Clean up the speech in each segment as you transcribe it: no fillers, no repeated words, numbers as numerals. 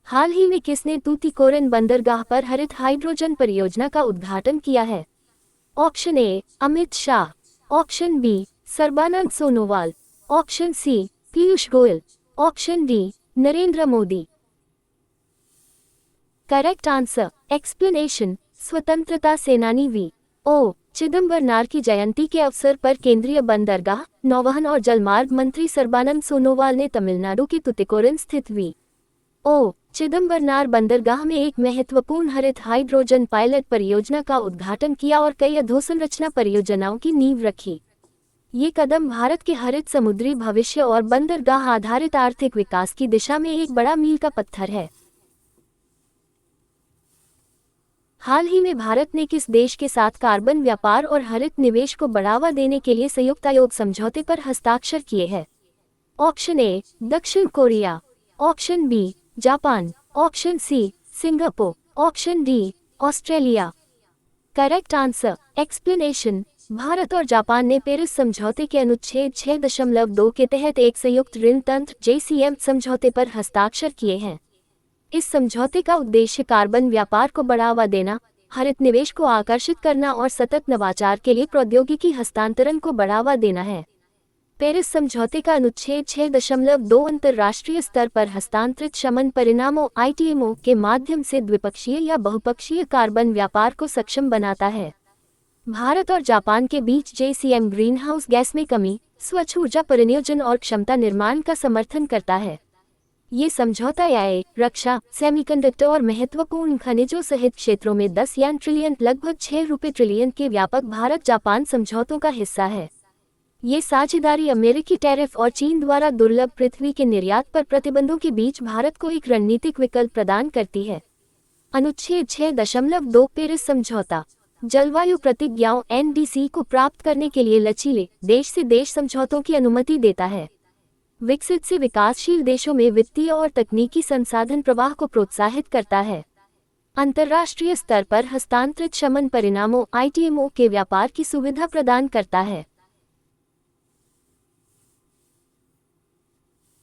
हाल ही में किसने तूतीकोरिन बंदरगाह पर हरित हाइड्रोजन परियोजना का उद्घाटन किया है? Option A Amit Shah, option B Sarbananda Sonowal, option C Piyush Goyal, option D Narendra Modi. Correct answer explanation स्वतंत्रता सेनानी वी.ओ. चिदंबरनार की जयंती के अवसर पर केंद्रीय बंदरगाह, नौवहन और जलमार्ग मंत्री सर्बानंद सोनोवाल ने तमिलनाडु के तुतिकोरिन स्थित वी.ओ. चिदंबरनार बंदरगाह में एक महत्वपूर्ण हरित हाइड्रोजन पायलट परियोजना का उद्घाटन किया और कई अधोसंरचना परियोजनाओं की नींव रखी। ये कदम भारत के हरित समुद्री भविष्य और बंदरगाह आधारित आर्थिक विकास की दिशा में एक बड़ा मील का पत्थर है। हाल ही में भारत ने किस देश के साथ कार्बन व्यापार और हरित निवेश को बढ़ावा देने के लिए संयुक्त आयोग समझौते पर हस्ताक्षर किए हैं? ऑप्शन ए दक्षिण Korea, option B Japan, option C Singapore, option D Australia. Correct answer explanation Bharat और जापान ने पेरिस समझौते के अनुच्छेद 6.2 के तहत एक संयुक्त ऋण तंत्र JCM समझौते पर हस्ताक्षर किए हैं। इस समझौते का उद्देश्य कार्बन व्यापार को बढ़ावा देना, हरित निवेश को आकर्षित करना और सतत नवाचार के लिए प्रौद्योगिकी हस्तांतरण को बढ़ावा देना है। पेरिस समझौते का अनुच्छेद 6.2 अंतर्राष्ट्रीय स्तर पर हस्तांतरित शमन परिणामों ITMO के माध्यम से द्विपक्षीय या बहुपक्षीय कार्बन व्यापार को सक्षम बनाता है। भारत और जापान के बीच JCM ग्रीनहाउस गैस में कमी, स्वच्छ ऊर्जा परिनियोजन और क्षमता निर्माण का समर्थन करता है। ये समझौता AI, रक्षा, सेमीकंडक्टर और महत्वपूर्ण खनिजों सहित क्षेत्रों में 10 यान ट्रिलियन लगभग 6 रुपये ट्रिलियन के व्यापक भारत-जापान समझौतों का हिस्सा है। ये साझेदारी अमेरिकी टैरिफ और चीन द्वारा दुर्लभ पृथ्वी के निर्यात पर प्रतिबंधों के बीच भारत को एक रणनीतिक विकल्प प्रदान करती है। अनुच्छेद 6.2 पेरिस समझौता जलवायु प्रतिज्ञाओं NDC को प्राप्त करने के लिए लचीले देश से देश समझौतों की अनुमति देता है। विकसित से विकासशील देशों में वित्तीय और तकनीकी संसाधन प्रवाह को प्रोत्साहित करता है। अंतर्राष्ट्रीय स्तर पर हस्तांतरित शमन परिणामों ITMO के व्यापार की सुविधा प्रदान करता है।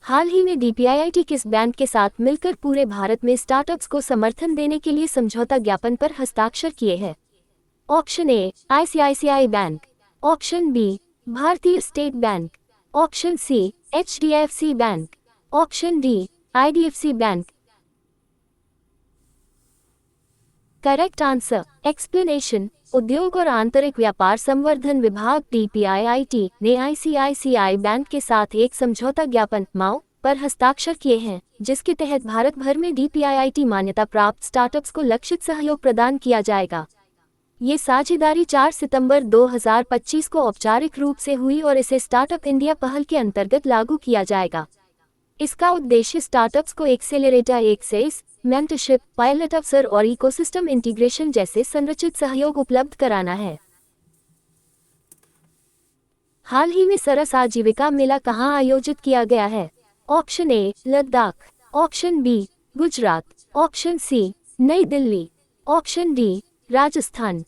हाल ही में DPIIT किस बैंक के साथ मिलकर पूरे भारत में स्टार्टअप्स को समर्थन देने के लिए समझौता ज्ञापन पर हस्ताक्षर किए हैं? Option A ICICI bank, option B भारतीय state bank, option C HDFC bank, option D IDFC bank. Correct answer explanation उद्योग और आंतरिक व्यापार संवर्धन विभाग DPIIT ने ICICI बैंक के साथ एक समझौता ज्ञापन MOU पर हस्ताक्षर किए हैं, जिसके तहत भारत भर में DPIIT मान्यता प्राप्त स्टार्टअप्स को लक्षित सहयोग प्रदान किया जाएगा। ये साझेदारी 4 सितंबर 2025 को औपचारिक रूप से हुई और इसे स्टार्टअप इंडिया पहल के अंतर्गत लागू किया जाएगा। इसका उद्देश्य स्टार्टअप्स को एक्सेलरेटर एक्सेस, मेंटरशिप, पायलट अवसर और इकोसिस्टम इंटीग्रेशन जैसे संरचित सहयोग उपलब्ध कराना है। हाल ही में सरस आजीविका मेला कहाँ आयोजित किया गया है? Option A Ladakh, option B Gujarat, option C Nai Delhi, option D Rajasthan.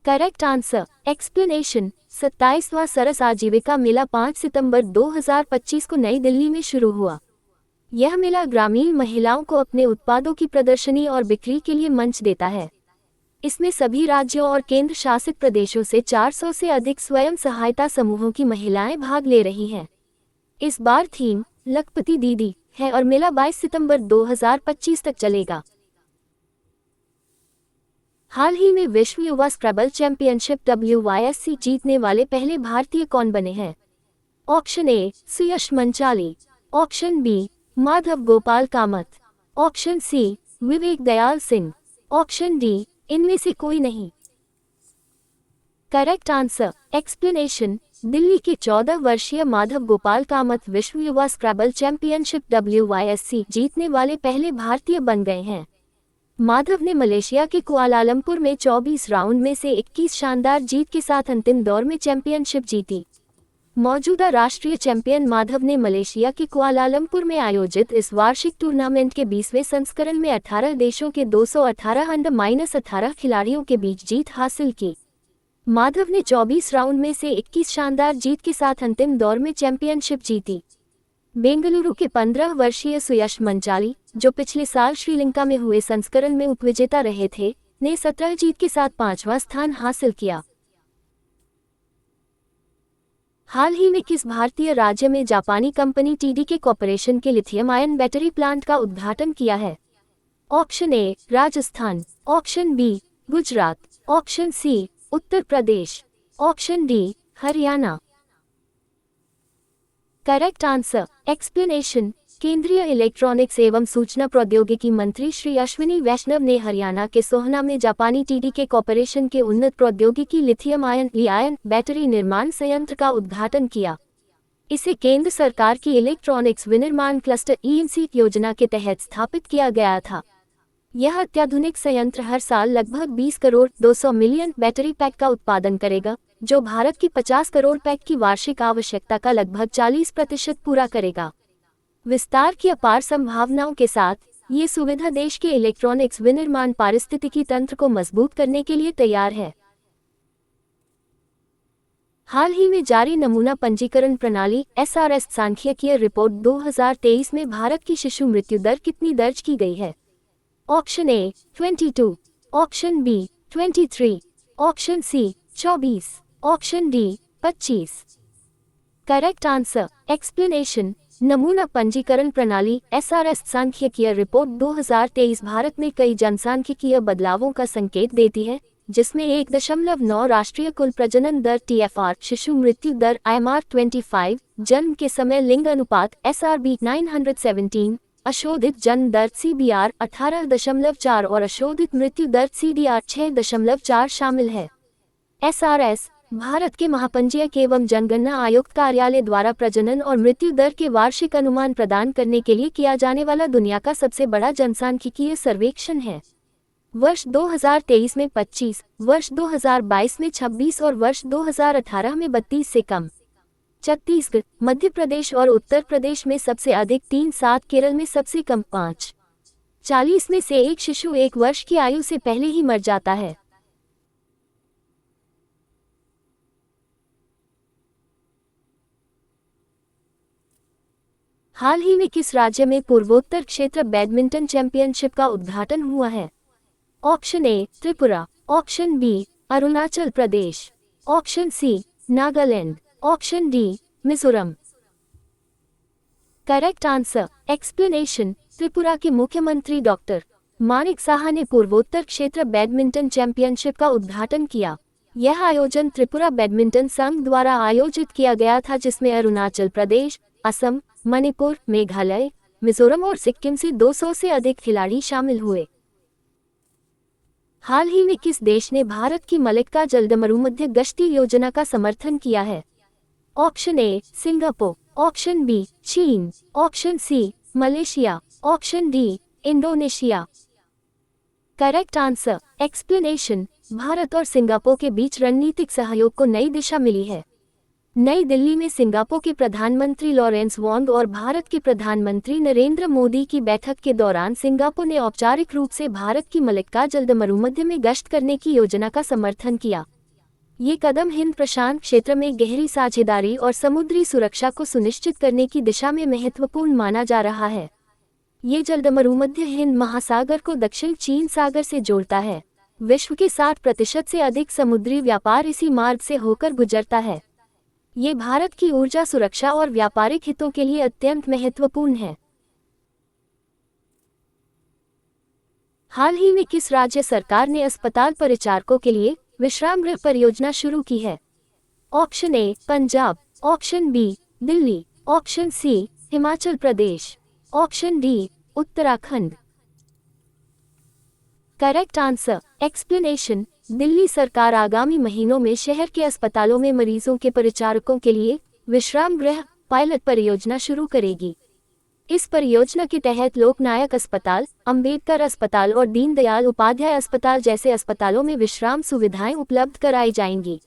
Correct answer explanation 27वां सरस आजीविका मेला 5 सितंबर 2025 को नई दिल्ली में शुरू हुआ। यह मेला ग्रामीण महिलाओं को अपने उत्पादों की प्रदर्शनी और बिक्री के लिए मंच देता है। इसमें सभी राज्यों और केंद्र शासित प्रदेशों से 400 से अधिक स्वयं सहायता समूहों की महिलाएं भाग ले रही हैं। इस बार थीम लखपति दीदी है और मेला 22 सितंबर 2025 तक चलेगा। हाल ही में विश्व युवा स्क्रैबल चैंपियनशिप WYSC जीतने वाले पहले भारतीय कौन बने हैं? Option A Suyash Manchali, option B Madhav Gopal Kamat, option C Vivek Dayal Singh, option D इनमें से कोई नहीं। करेक्ट आंसर एक्सप्लेनेशन दिल्ली के 14 वर्षीय माधव गोपाल कामत विश्व युवा स्क्रैबल चैंपियनशिप WYSC जीतने वाले पहले भारतीय बन गए हैं। माधव ने मलेशिया के कुआलालंपुर में 24 राउंड में से 21 शानदार जीत के साथ अंतिम दौर में चैंपियनशिप जीती। मौजूदा राष्ट्रीय चैंपियन माधव ने मलेशिया के कुआलालंपुर में आयोजित इस वार्षिक टूर्नामेंट के 20वें संस्करण में 18 देशों के 218 अंडर-18 खिलाड़ियों के बीच जीत हासिल की। माधव ने 24 राउंड में से 21 शानदार जीत के साथ अंतिम दौर में चैंपियनशिप जीती। बेंगलुरु के 15 वर्षीय सुयश मंचाली, जो पिछले साल श्रीलंका में हुए संस्करण में उपविजेता रहे थे, ने 17 जीत के साथ 5वां स्थान हासिल किया। हाल ही में किस भारतीय राज्य में जापानी कंपनी टीडीके कॉर्पोरेशन के लिथियम आयन बैटरी प्लांट का उद्घाटन किया है? Option A Rajasthan, option B Gujarat, option C Uttar Pradesh, option D Haryana. Correct answer explanation. केंद्रीय इलेक्ट्रॉनिक्स एवं सूचना प्रौद्योगिकी मंत्री श्री अश्विनी वैष्णव ने हरियाणा के सोहना में जापानी टीडीके कॉर्पोरेशन के उन्नत प्रौद्योगिकी लिथियम आयन बैटरी निर्माण संयंत्र का उद्घाटन किया। इसे केंद्र सरकार की इलेक्ट्रॉनिक्स विनिर्माण क्लस्टर ईएमसी योजना के तहत स्थापित किया गया था। यह अत्याधुनिक संयंत्र हर साल लगभग 20 करोड़ 200 मिलियन बैटरी पैक का उत्पादन करेगा, जो भारत की 50 करोड़ पैक की वार्षिक आवश्यकता का लगभग 40% पूरा करेगा। विस्तार की अपार संभावनाओं के साथ ये सुविधा देश के इलेक्ट्रॉनिक्स विनिर्माण पारिस्थितिकी तंत्र को मजबूत करने के लिए तैयार है। हाल ही में जारी नमूना पंजीकरण प्रणाली एसआरएस सांख्यिकीय रिपोर्ट 2023 में भारत की शिशु मृत्यु दर कितनी दर्ज की गई है? Option A 22, option B 23, option C 24, option D 25। Correct answer explanation. नमूना पंजीकरण प्रणाली एसआरएस सांख्यिकीय रिपोर्ट 2023 भारत में कई जनसांख्यिकीय बदलावों का संकेत देती है, जिसमें 1.9 राष्ट्रीय कुल प्रजनन दर टीएफआर, शिशु मृत्यु दर आईएमआर 25, जन्म के समय लिंग अनुपात एसआरबी 917, अशोधित जन्म दर सीबीआर 18.4 और अशोधित मृत्यु दर सीडीआर 6.4 शामिल है। एसआरएस भारत के महापंजीयक एवं जनगणना आयुक्त कार्यालय द्वारा प्रजनन और मृत्यु दर के वार्षिक अनुमान प्रदान करने के लिए किया जाने वाला दुनिया का सबसे बड़ा जनसांख्यिकीय सर्वेक्षण है। वर्ष 2023 में 25, वर्ष 2022 में 26 और वर्ष 2018 में 32 से कम। छत्तीसगढ़, मध्य प्रदेश और उत्तर प्रदेश में सबसे अधिक 3, 7, केरल में सबसे कम 5। 40 में से एक शिशु 1 वर्ष की आयु से पहले ही मर जाता है। हाल ही में किस राज्य में पूर्वोत्तर क्षेत्र बैडमिंटन चैंपियनशिप का उद्घाटन हुआ है? Option A Tripura, option B Arunachal Pradesh, option C Nagaland, option D Mizoram. Correct answer explanation. Tripura के मुख्यमंत्री डॉक्टर मानिक साहा ने पूर्वोत्तर क्षेत्र बैडमिंटन चैंपियनशिप का उद्घाटन किया। यह आयोजन त्रिपुरा बैडमिंटन संघ द्वारा आयोजित किया गया था, जिसमें अरुणाचल प्रदेश, असम, मणिपुर, मेघालय, मिजोरम और सिक्किम से 200 से अधिक खिलाड़ी शामिल हुए। हाल ही में किस देश ने भारत की मलक्का जलदमरुमध्य गश्ती योजना का समर्थन किया है? Option A Singapore, option B चीन, option C Malaysia, option D Indonesia. Correct answer explanation. Bharat और सिंगापुर के बीच रणनीतिक सहयोग को नई दिशा मिली है। नई दिल्ली में सिंगापुर के प्रधानमंत्री लॉरेंस वोंग और भारत के प्रधानमंत्री नरेंद्र मोदी की बैठक के दौरान सिंगापुर ने औपचारिक रूप से भारत की मलक्का जलदमरुमध्य में गश्त करने की योजना का समर्थन किया। ये कदम हिंद प्रशांत क्षेत्र में गहरी साझेदारी और समुद्री सुरक्षा को सुनिश्चित करने की दिशा में महत्वपूर्ण माना जा रहा है। ये जलदमरुमध्य हिंद महासागर को दक्षिण चीन सागर से जोड़ता है। विश्व के 60% से अधिक समुद्री व्यापार इसी मार्ग से होकर गुजरता है। ये भारत की ऊर्जा सुरक्षा और व्यापारिक हितों के लिए अत्यंत महत्वपूर्ण है। हाल ही में किस राज्य सरकार ने अस्पताल परिचारकों के लिए विश्राम गृह परियोजना शुरू की है? Option A Punjab, option B Delhi, option C Himachal Pradesh, option D Uttarakhand. Correct answer explanation. Delhi सरकार आगामी महीनों में शहर के अस्पतालों में मरीजों के परिचारकों के लिए विश्राम गृह पायलट परियोजना शुरू करेगी। इस परियोजना के तहत लोकनायक अस्पताल, अंबेडकर अस्पताल और दीनदयाल उपाध्याय अस्पताल जैसे अस्पतालों में विश्राम सुविधाएं उपलब्ध कराई जाएंगी।